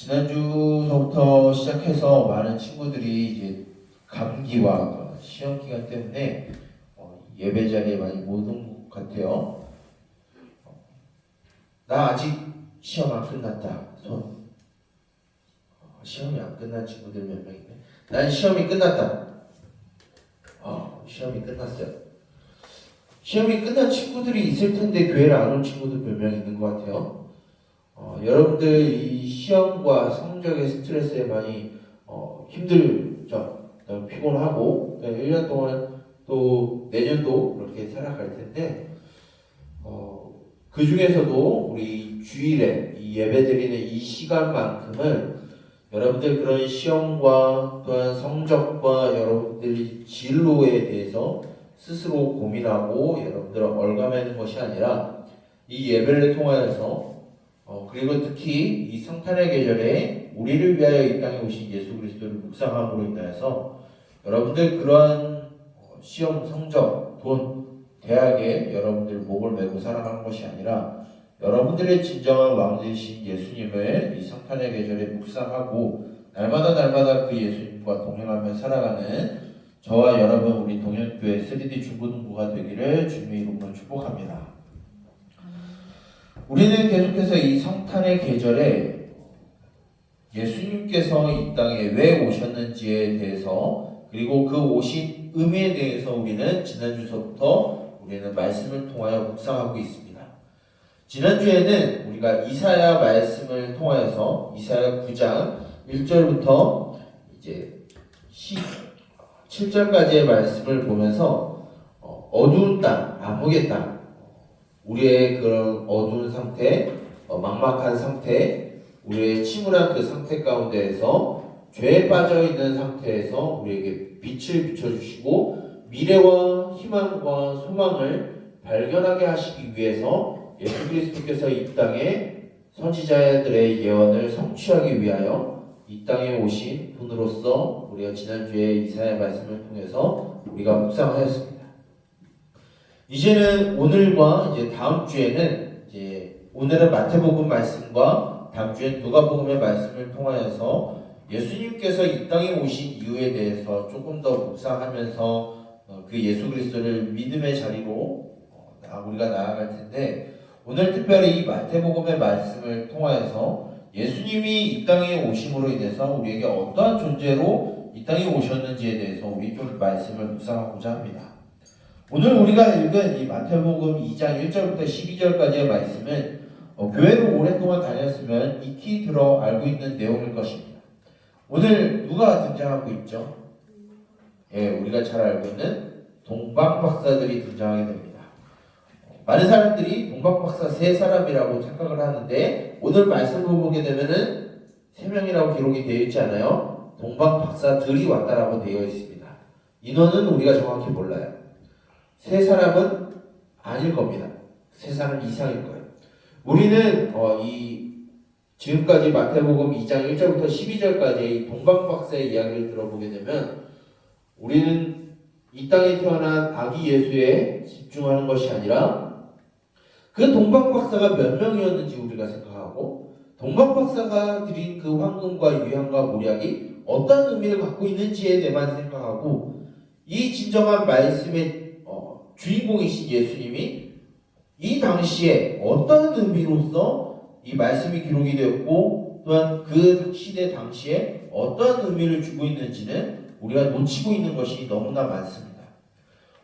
지난주서부터 시작해서 많은 친구들이 이제 감기와 시험 기간 때문에 예배 자리에 많이 못 온 것 같아요. 나 아직 시험 안 끝났다. 손. 시험이 안 끝난 친구들 몇 명 있네. 난 시험이 끝났다. 시험이 끝났어요. 시험이 끝난 친구들이 있을 텐데 교회를 안 온 친구들 몇 명 있는 것 같아요. 여러분들 이 시험과 성적의 스트레스에 많이 힘들죠. 피곤하고 1년 동안 또 내년도 그렇게 살아갈 텐데 그 중에서도 우리 주일에 이 예배드리는 이 시간만큼은 여러분들 그런 시험과 또한 성적과 여러분들이 진로에 대해서 스스로 고민하고 여러분들을 얽어매는 것이 아니라 이 예배를 통하여서 그리고 특히 이 성탄의 계절에 우리를 위하여 이 땅에 오신 예수 그리스도를 묵상함으로 인하여서 여러분들 그러한 시험, 성적, 돈, 대학에 여러분들 목을 메고 살아가는 것이 아니라 여러분들의 진정한 왕 되신 예수님을 이 성탄의 계절에 묵상하고 날마다 그 예수님과 동행하며 살아가는 저와 여러분 우리 동현교회 3D 중고등부가 되기를 주님의 이름으로 축복합니다. 우리는 계속해서 이 성탄의 계절에 예수님께서 이 땅에 왜 오셨는지에 대해서 그리고 그 오신 의미에 대해서 우리는 지난주서부터 우리는 말씀을 통하여 묵상하고 있습니다. 지난주에는 우리가 이사야 말씀을 통하여서 이사야 9장 1절부터 이제 7절까지의 말씀을 보면서 어두운 땅, 암흑의 땅, 우리의 그런 어두운 상태, 막막한 상태, 우리의 침울한 그 상태 가운데에서 죄에 빠져 있는 상태에서 우리에게 빛을 비춰주시고 미래와 희망과 소망을 발견하게 하시기 위해서 예수 그리스도께서 이 땅에 선지자들의 예언을 성취하기 위하여 이 땅에 오신 분으로서 우리가 지난주에 이사야 말씀을 통해서 우리가 묵상하였습니다. 이제는 오늘과 이제 다음 주에는 오늘은 마태복음 말씀과 다음 주엔 누가복음의 말씀을 통하여서 예수님께서 이 땅에 오신 이유에 대해서 조금 더 묵상하면서 그 예수 그리스도를 믿음의 자리로 우리가 나아갈 텐데 오늘 특별히 이 마태복음의 말씀을 통하여서 예수님이 이 땅에 오심으로 인해서 우리에게 어떠한 존재로 이 땅에 오셨는지에 대해서 우리 좀 말씀을 묵상하고자 합니다. 오늘 우리가 읽은 이 마태복음 2장 1절부터 12절까지의 말씀은 교회를 오랫동안 다녔으면 익히 들어 알고 있는 내용일 것입니다. 오늘 누가 등장하고 있죠? 우리가 잘 알고 있는 동방박사들이 등장하게 됩니다. 많은 사람들이 동방박사 3사람이라고 착각을 하는데 오늘 말씀을 보게 되면은 3명이라고 기록이 되어 있지 않아요? 동방박사들이 왔다라고 되어 있습니다. 인원은 우리가 정확히 몰라요. 3사람은 아닐 겁니다. 3사람 이상일 거예요. 우리는 지금까지 마태복음 2장 1절부터 12절까지 이 동방박사의 이야기를 들어보게 되면 우리는 이 땅에 태어난 아기 예수에 집중하는 것이 아니라 그 동방박사가 몇 명이었는지 우리가 생각하고 동방박사가 드린 그 황금과 유향과 모략이 어떤 의미를 갖고 있는지에 대해만 생각하고 이 진정한 말씀의 주인공이신 예수님이 이 당시에 어떤 의미로서 이 말씀이 기록이 되었고 또한 그 시대 당시에 어떤 의미를 주고 있는지는 우리가 놓치고 있는 것이 너무나 많습니다.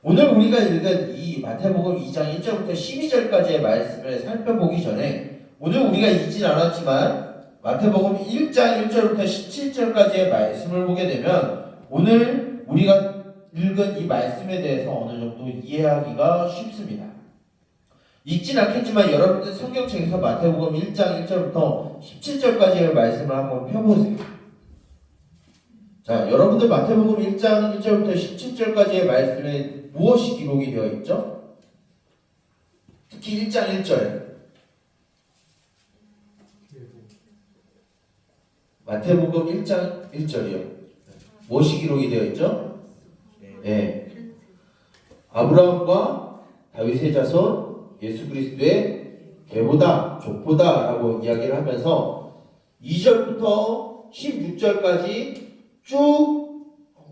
오늘 우리가 읽은 이 마태복음 2장 1절부터 12절까지의 말씀을 살펴보기 전에 오늘 우리가 읽진 않았지만 마태복음 1장 1절부터 17절까지의 말씀을 보게 되면 오늘 우리가 읽은 이 말씀에 대해서 어느 정도 이해하기가 쉽습니다. 읽진 않겠지만 여러분들 성경책에서 마태복음 1장 1절부터 17절까지의 말씀을 한번 펴보세요. 자, 여러분들 마태복음 1장 1절부터 17절까지의 말씀에 무엇이 기록이 되어 있죠? 특히 1장 1절에 마태복음 1장 1절이요. 무엇이 기록이 되어 있죠? 아브라함과 다윗의 자손 예수 그리스도의 계보다 족보다 라고 이야기를 하면서 2절부터 16절까지 쭉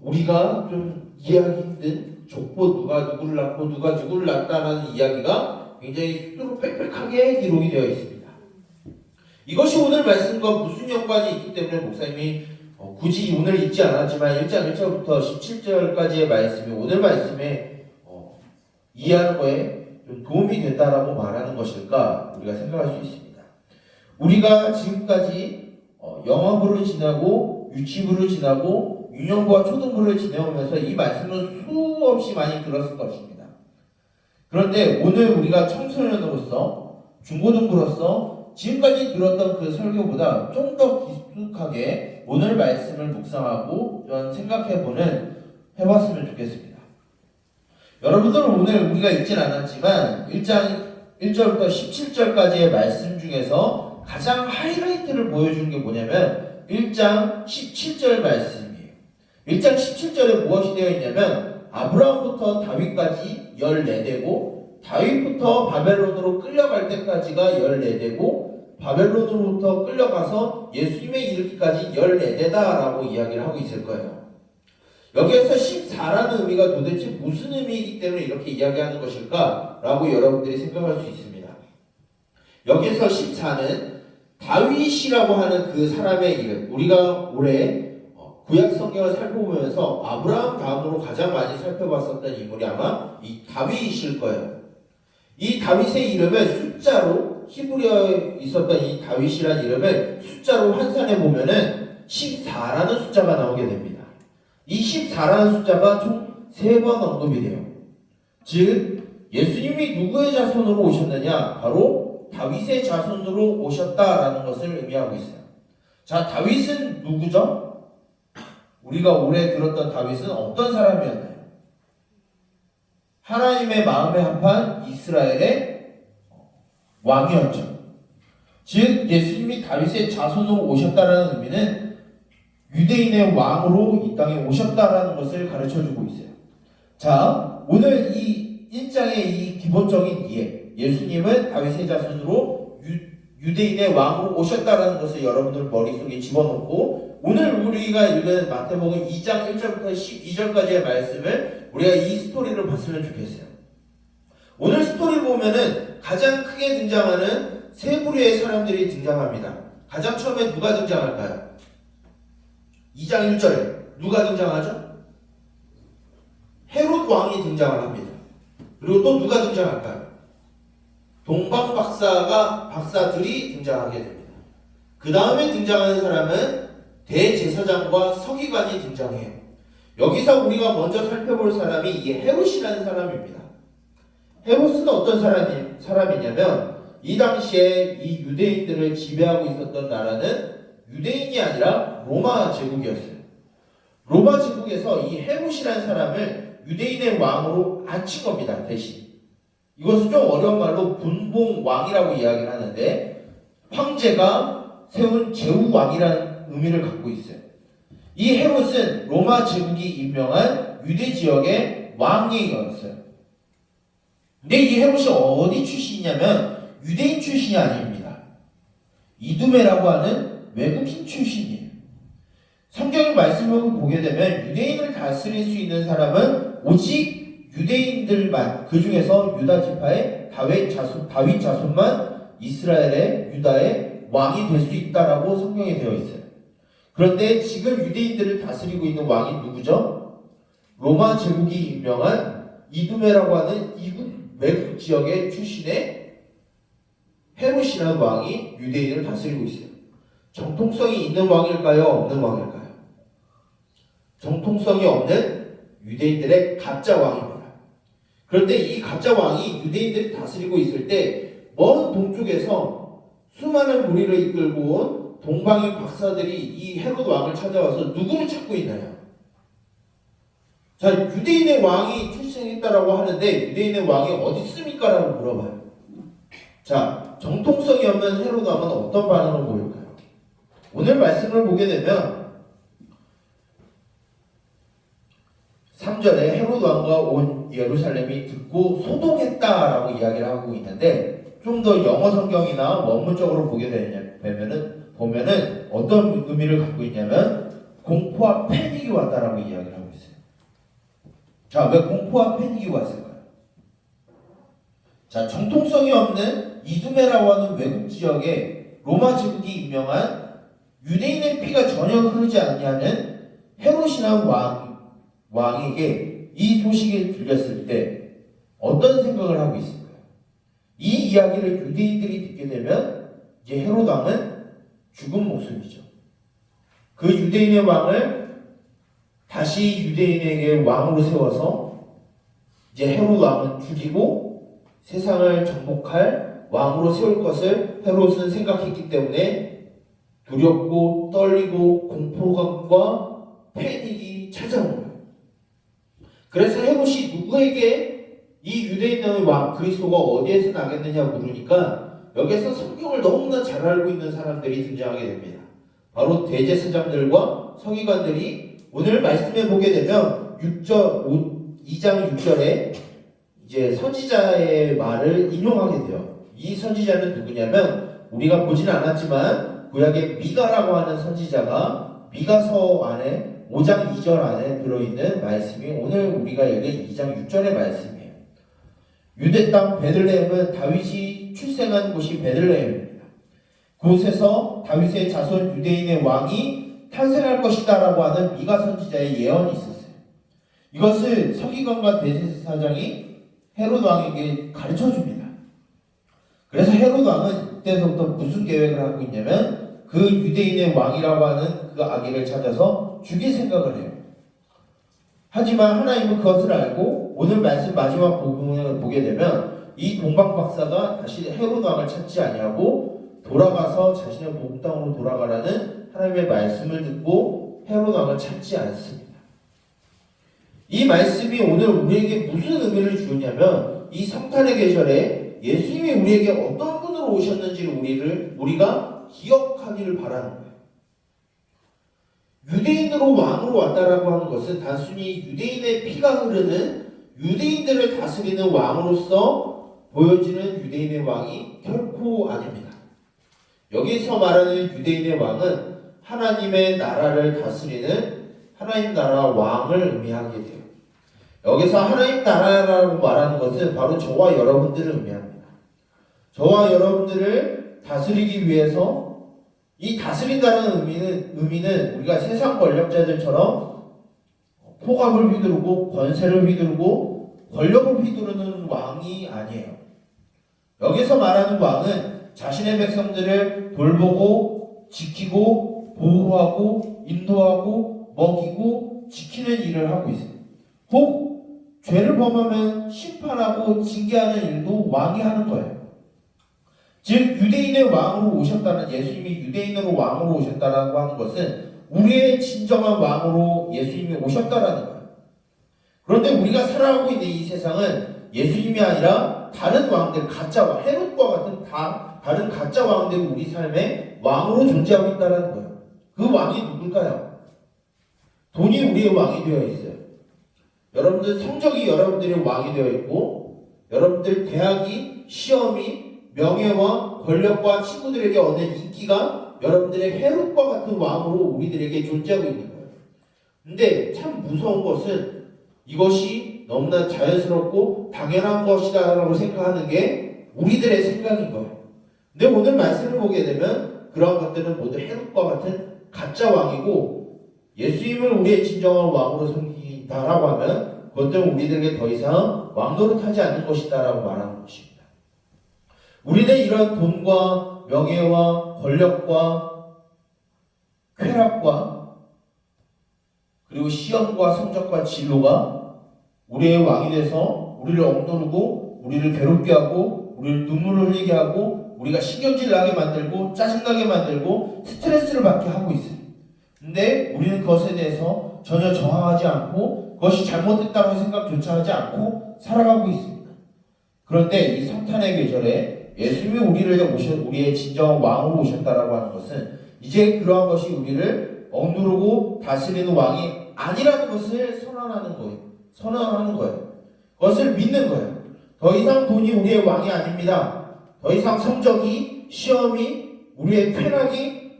우리가 좀 이해하기 힘든 족보 누가 누구를 낳고 누가 누구를 낳았다는 이야기가 굉장히 수두룩 빽빽하게 기록이 되어 있습니다. 이것이 오늘 말씀과 무슨 연관이 있기 때문에 목사님이 굳이 오늘 읽지 않았지만 1장 1절부터 17절까지의 말씀이 오늘 말씀에 이해하는 거에 좀 도움이 된다라고 말하는 것일까 우리가 생각할 수 있습니다. 우리가 지금까지 영어부를 지나고 유치부를 지나고 유년부와 초등부를 지내오면서 이 말씀을 수없이 많이 들었을 것입니다. 그런데 오늘 우리가 청소년으로서 중고등부로서 지금까지 들었던 그 설교보다 좀 더 깊숙하게 오늘 말씀을 묵상하고 좀 해봤으면 좋겠습니다. 여러분들은 오늘 우리가 읽진 않았지만 1장 1절부터 17절까지의 말씀 중에서 가장 하이라이트를 보여준 게 뭐냐면 1장 17절 말씀이에요. 1장 17절에 무엇이 되어 있냐면 아브라함부터 다윗까지 14대고 다윗부터 바벨론으로 끌려갈 때까지가 14대고 바벨론으로부터 끌려가서 예수님에 이르기까지 14대다라고 이야기를 하고 있을 거예요. 여기에서 14라는 의미가 도대체 무슨 의미이기 때문에 이렇게 이야기하는 것일까? 라고 여러분들이 생각할 수 있습니다. 여기에서 14는 다윗이라고 하는 그 사람의 이름, 우리가 올해 구약 성경을 살펴보면서 아브라함 다음으로 가장 많이 살펴봤었던 인물이 아마 이 다윗이실 거예요. 이 다윗의 이름을 숫자로 히브리어에 있었던 이 다윗이라는 이름을 숫자로 환산해 보면은 14라는 숫자가 나오게 됩니다. 이 14라는 숫자가 총 3번 언급이 돼요. 즉 예수님이 누구의 자손으로 오셨느냐? 바로 다윗의 자손으로 오셨다라는 것을 의미하고 있어요. 자, 다윗은 누구죠? 우리가 올해 들었던 다윗은 어떤 사람이었나요? 하나님의 마음에 합한 이스라엘의 왕이었죠. 즉 예수님이 다윗의 자손으로 오셨다라는 의미는 유대인의 왕으로 이 땅에 오셨다라는 것을 가르쳐주고 있어요. 자, 오늘 이 1장의 이 기본적인 이해, 예수님은 다윗의 자손으로 유대인의 왕으로 오셨다라는 것을 여러분들 머릿속에 집어넣고 오늘 우리가 읽은 마태복음 2장 1절부터 12절까지의 말씀을 우리가 이 스토리를 봤으면 좋겠어요. 오늘 스토리를 보면은 가장 크게 등장하는 세 부류의 사람들이 등장합니다. 가장 처음에 누가 등장할까요? 2장 1절에 누가 등장하죠? 헤롯 왕이 등장을 합니다. 그리고 또 누가 등장할까요? 동방 박사들이 등장하게 됩니다. 그 다음에 등장하는 사람은 대제사장과 서기관이 등장해요. 여기서 우리가 먼저 살펴볼 사람이 이 헤롯이라는 사람입니다. 헤롯은 어떤 사람이냐면 이 당시에 이 유대인들을 지배하고 있었던 나라는 유대인이 아니라 로마 제국이었어요. 로마 제국에서 이 헤롯이라는 사람을 유대인의 왕으로 앉힌 겁니다. 대신 이것은 좀 어려운 말로 분봉왕이라고 이야기를 하는데 황제가 세운 제후왕이라는 의미를 갖고 있어요. 이 헤롯은 로마 제국이 임명한 유대 지역의 왕이었어요. 근데 이 헤롯이 어디 출신이냐면 유대인 출신이 아닙니다. 이두메라고 하는 외국인 출신이에요. 성경의 말씀을 보게 되면 유대인을 다스릴 수 있는 사람은 오직 유대인들만, 그 중에서 유다 지파의 다윗 자손만 이스라엘의 유다의 왕이 될 수 있다라고 성경에 되어 있어요. 그런데 지금 유대인들을 다스리고 있는 왕이 누구죠? 로마 제국이 임명한 이두메라고 하는 이국 외국 지역의 출신의 헤롯이라는 왕이 유대인을 다스리고 있어요. 정통성이 있는 왕일까요? 없는 왕일까요? 정통성이 없는 유대인들의 가짜 왕입니다. 그런데 이 가짜 왕이 유대인들이 다스리고 있을 때 먼 동쪽에서 수많은 무리를 이끌고 온 동방의 박사들이 이 헤롯 왕을 찾아와서 누구를 찾고 있나요? 자, 유대인의 왕이 출생했다라고 하는데 유대인의 왕이 어디 있습니까? 라고 물어봐요. 자, 정통성이 없는 헤롯 왕은 어떤 반응을 보일까요? 오늘 말씀을 보게 되면 3절에 헤롯 왕과 온 예루살렘이 듣고 소동했다라고 이야기를 하고 있는데 좀 더 영어 성경이나 원문적으로 보게 되면은 보면은 어떤 의미를 갖고 있냐면 공포와 패닉이 왔다라고 이야기를 하고 있어요. 자, 왜 공포와 패닉이 왔을까요? 자, 정통성이 없는 이두메라고 하는 외국 지역에 로마 제국이 임명한 유대인의 피가 전혀 흐르지 않냐는 헤롯이라는 왕에게 이 소식을 들렸을 때 어떤 생각을 하고 있을까요? 이 이야기를 유대인들이 듣게 되면 이제 헤롯 왕은 죽은 목숨이죠. 그 유대인의 왕을 다시 유대인에게 왕으로 세워서 이제 헤롯 왕은 죽이고 세상을 정복할 왕으로 세울 것을 헤롯은 생각했기 때문에 두렵고 떨리고 공포감과 패닉이 찾아온 거예요. 그래서 헤롯이 누구에게 이 유대인의 왕 그리스도가 어디에서 나겠느냐 물으니까 여기서 성경을 너무나 잘 알고 있는 사람들이 등장하게 됩니다. 바로 대제사장들과 서기관들이 오늘 말씀해 보게 되면 2장 6절에 이제 선지자의 말을 인용하게 돼요. 이 선지자는 누구냐면 우리가 보지는 않았지만 구약의 미가라고 하는 선지자가 미가서 안에 5장 2절 안에 들어있는 말씀이 오늘 우리가 읽은 2장 6절의 말씀이에요. 유대 땅 베들레헴은 다윗이 출생한 곳이 베들레헴입니다. 그곳에서 다윗의 자손 유대인의 왕이 탄생할 것이다 라고 하는 미가 선지자의 예언이 있었어요. 이것을 서기관과 대제사장이 헤롯 왕에게 가르쳐 줍니다. 그래서 헤롯 왕은 이때서부터 무슨 계획을 하고 있냐면 그 유대인의 왕이라고 하는 그 아기를 찾아서 죽일 생각을 해요. 하지만 하나님은 그것을 알고 오늘 말씀 마지막 부분을 보게 되면 이 동방 박사가 다시 헤롯 왕을 찾지 아니하고 돌아가서 자신의 본 땅으로 돌아가라는 하나님의 말씀을 듣고 헤롯 왕을 찾지 않습니다. 이 말씀이 오늘 우리에게 무슨 의미를 주냐면 이 성탄의 계절에 예수님이 우리에게 어떤 분으로 오셨는지를 우리가 기억하기를 바라는 거예요. 유대인으로 왕으로 왔다라고 하는 것은 단순히 유대인의 피가 흐르는 유대인들을 다스리는 왕으로서 보여지는 유대인의 왕이 결코 아닙니다. 여기서 말하는 유대인의 왕은 하나님의 나라를 다스리는 하나님 나라 왕을 의미하게 돼요. 여기서 하나님 나라라고 말하는 것은 바로 저와 여러분들을 의미합니다. 저와 여러분들을 다스리기 위해서 이 다스린다는 의미는 우리가 세상 권력자들처럼 포갑을 휘두르고 권세를 휘두르고 권력을 휘두르는 왕이 아니에요. 여기서 말하는 왕은 자신의 백성들을 돌보고 지키고 보호하고 인도하고 먹이고 지키는 일을 하고 있어요. 혹 죄를 범하면 심판하고 징계하는 일도 왕이 하는 거예요. 즉 유대인의 왕으로 오셨다는 예수님이 유대인으로 왕으로 오셨다라고 하는 것은 우리의 진정한 왕으로 예수님이 오셨다라는 거예요. 그런데 우리가 살아가고 있는 이 세상은 예수님이 아니라 다른 왕들, 가짜 왕, 헤롯과 같은 다른 가짜 왕들이 우리 삶에 왕으로 존재하고 있다는 거예요. 그 왕이 누굴까요? 돈이 우리의 왕이 되어 있어요. 여러분들 성적이 여러분들의 왕이 되어 있고 여러분들 대학이 시험이 명예와 권력과 친구들에게 얻는 인기가 여러분들의 헤롯과 같은 왕으로 우리들에게 존재하고 있는 거예요. 근데 참 무서운 것은 이것이 너무나 자연스럽고 당연한 것이다 라고 생각하는 게 우리들의 생각인 거예요. 근데 오늘 말씀을 보게 되면 그러한 것들은 모두 헤롯과 같은 가짜 왕이고 예수님을 우리의 진정한 왕으로 섬긴다라고 하면 그것들은 우리들에게 더 이상 왕노릇하지 않는 것이다 라고 말하는 것입니다. 우리는 이런 돈과 명예와 권력과 쾌락과 그리고 시험과 성적과 진로가 우리의 왕이 돼서 우리를 억누르고 우리를 괴롭게 하고 우리를 눈물을 흘리게 하고 우리가 신경질 나게 만들고 짜증나게 만들고 스트레스를 받게 하고 있어요. 근데 우리는 그것에 대해서 전혀 저항하지 않고 그것이 잘못됐다고 생각조차 하지 않고 살아가고 있습니다. 그런데 이 성탄의 계절에 예수님이 우리의 진정한 왕으로 오셨다라고 하는 것은 이제 그러한 것이 우리를 억누르고 다스리는 왕이 아니라는 것을 선언하는 거예요. 그것을 믿는 거예요. 더 이상 돈이 우리의 왕이 아닙니다. 더 이상 성적이, 시험이, 우리의 쾌락이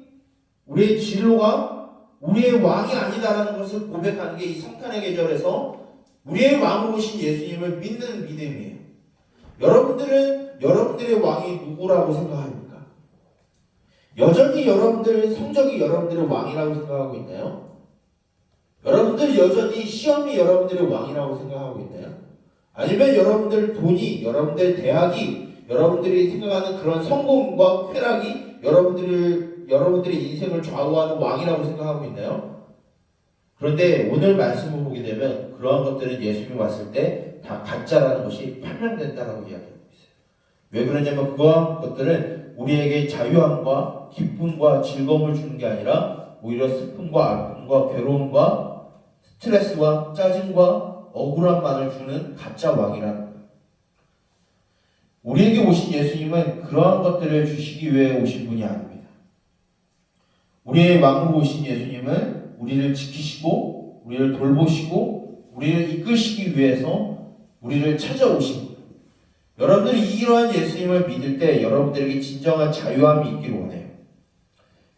우리의 진로가 우리의 왕이 아니다라는 것을 고백하는 게 이 성탄의 계절에서 우리의 왕으로 오신 예수님을 믿는 믿음이에요. 여러분들은 여러분들의 왕이 누구라고 생각합니까? 여전히 성적이 여러분들의 왕이라고 생각하고 있나요? 여러분들 여전히 시험이 여러분들의 왕이라고 생각하고 있나요? 아니면 여러분들 돈이, 여러분들 대학이, 여러분들이 생각하는 그런 성공과 쾌락이 여러분들의 인생을 좌우하는 왕이라고 생각하고 있나요? 그런데 오늘 말씀을 보게 되면 그러한 것들은 예수님이 왔을 때 다 가짜라는 것이 판명된다라고 이야기하고 있어요. 왜 그러냐면 그러한 것들은 우리에게 자유함과 기쁨과 즐거움을 주는 게 아니라 오히려 슬픔과 아픔과 괴로움과 스트레스와 짜증과 억울함만을 주는 가짜 왕이라는 거예요. 우리에게 오신 예수님은 그러한 것들을 주시기 위해 오신 분이 아닙니다. 우리의 왕으로 오신 예수님은 우리를 지키시고 우리를 돌보시고 우리를 이끄시기 위해서 우리를 찾아오신 거예요. 여러분들이 이러한 예수님을 믿을 때 여러분들에게 진정한 자유함이 있기를 원해요.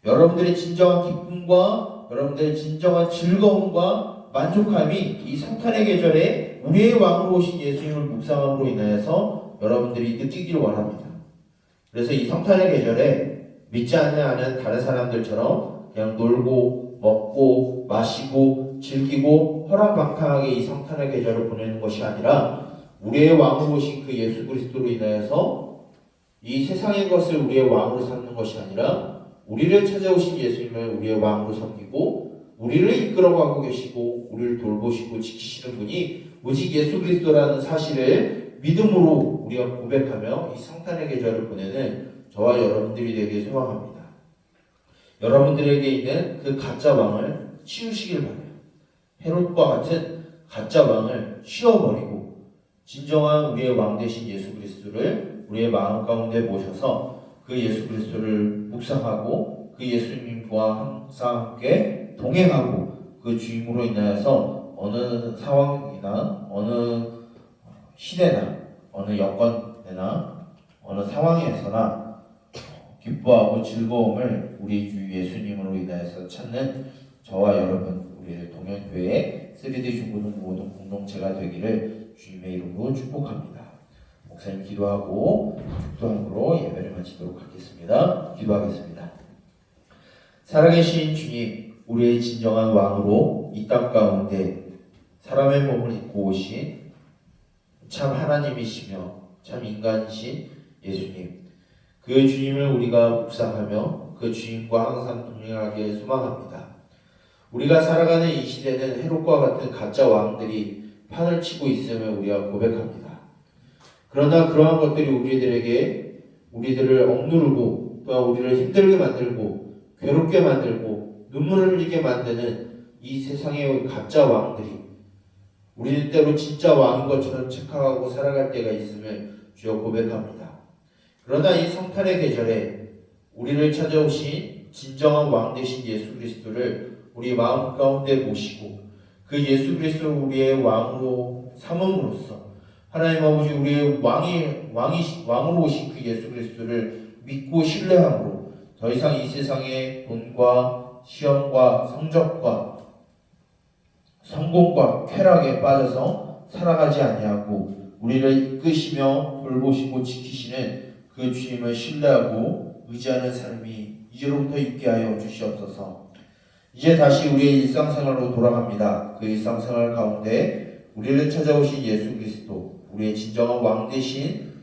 여러분들의 진정한 기쁨과 여러분들의 진정한 즐거움과 만족함이 이 성탄의 계절에 우리의 왕으로 오신 예수님을 묵상함으로 인하여서 여러분들이 느끼기를 원합니다. 그래서 이 성탄의 계절에 믿지 않는 다른 사람들처럼 그냥 놀고 먹고 마시고 즐기고 허락방탕하게 이 성탄의 계절을 보내는 것이 아니라 우리의 왕으로 오신 그 예수 그리스도로 인하여서 이 세상의 것을 우리의 왕으로 삼는 것이 아니라 우리를 찾아오신 예수님을 우리의 왕으로 섬기고 우리를 이끌어가고 계시고 우리를 돌보시고 지키시는 분이 오직 예수 그리스도라는 사실을 믿음으로 우리가 고백하며 이 성탄의 계절을 보내는 저와 여러분들이 되길 소망합니다. 여러분들에게 있는 그 가짜 왕을 치우시길 바라요. 헤롯과 같은 가짜 왕을 치워버리고 진정한 우리의 왕 되신 예수 그리스도를 우리의 마음 가운데 모셔서 그 예수 그리스도를 묵상하고 그 예수님과 항상 함께 동행하고 그 주임으로 인하여서 어느 상황이나 어느 시대나 어느 여건이나 어느 상황에서나 기뻐하고 즐거움을 우리 주 예수님으로 인하여서 찾는 저와 여러분 우리 동현교회 3D 중고등 모든 공동체가 되기를 주님의 이름으로 축복합니다. 목사님 기도하고 축도함으로 예배를 마치도록 하겠습니다. 기도하겠습니다. 살아계신 주님, 우리의 진정한 왕으로 이 땅 가운데 사람의 몸을 입고 오신 참 하나님이시며 참 인간이신 예수님, 그 주님을 우리가 묵상하며 그 주님과 항상 동행하길 소망합니다. 우리가 살아가는 이 시대는 헤롯과 같은 가짜 왕들이 판을 치고 있음을 우리가 고백합니다. 그러나 그러한 것들이 우리들을 억누르고 또 우리를 힘들게 만들고 괴롭게 만들고 눈물을 흘리게 만드는 이 세상의 가짜 왕들이 우리 때로 진짜 왕인 것처럼 착각하고 살아갈 때가 있음을 주여 고백합니다. 그러나 이 성탄의 계절에 우리를 찾아오신 진정한 왕 되신 예수 그리스도를 우리 마음 가운데 모시고 그 예수 그리스도를 우리의 왕으로 삼음으로써 하나님 아버지 우리의 왕으로 오신 그 예수 그리스도를 믿고 신뢰함으로 더 이상 이 세상의 돈과 시험과 성적과 성공과 쾌락에 빠져서 살아가지 아니하고 우리를 이끄시며 돌보시고 지키시는 그 주님을 신뢰하고 의지하는 삶이 이제로부터 있게 하여 주시옵소서. 이제 다시 우리의 일상생활로 돌아갑니다. 그 일상생활 가운데 우리를 찾아오신 예수 그리스도, 우리의 진정한 왕 되신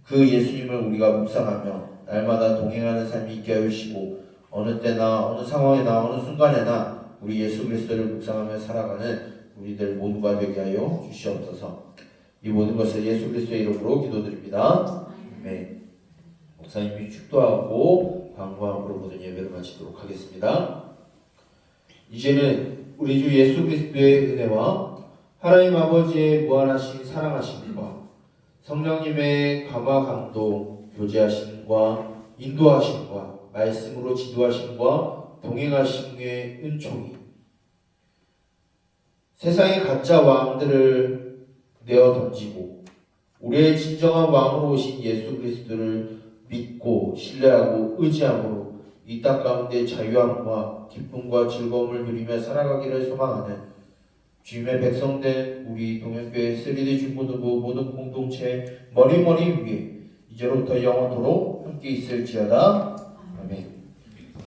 그 예수님을 우리가 묵상하며 날마다 동행하는 삶이 있게 하여 주시고 어느 때나 어느 상황이나 어느 순간에나 우리 예수 그리스도를 묵상하며 살아가는 우리들 모두가 되게 하여 주시옵소서. 이 모든 것을 예수 그리스도의 이름으로 기도드립니다. 네. 목사님이 축도하고 방구함으로 모든 예배를 마치도록 하겠습니다. 이제는 우리 주 예수 그리스도의 은혜와 하나님 아버지의 무한하신 사랑하심과 성령님의 감화 감동 교제하심과 인도하심과 말씀으로 지도하심과 동행하심의 은총이 세상의 가짜 왕들을 내어 던지고 우리의 진정한 왕으로 오신 예수 그리스도를 믿고 신뢰하고 의지함으로 이 땅 가운데 자유함과 기쁨과 즐거움을 누리며 살아가기를 소망하는 주님의 백성된 우리 동현교회 3D 중고등부 모든 공동체 머리머리 위에 이제로부터 영원토록 함께 있을지어다. 아멘.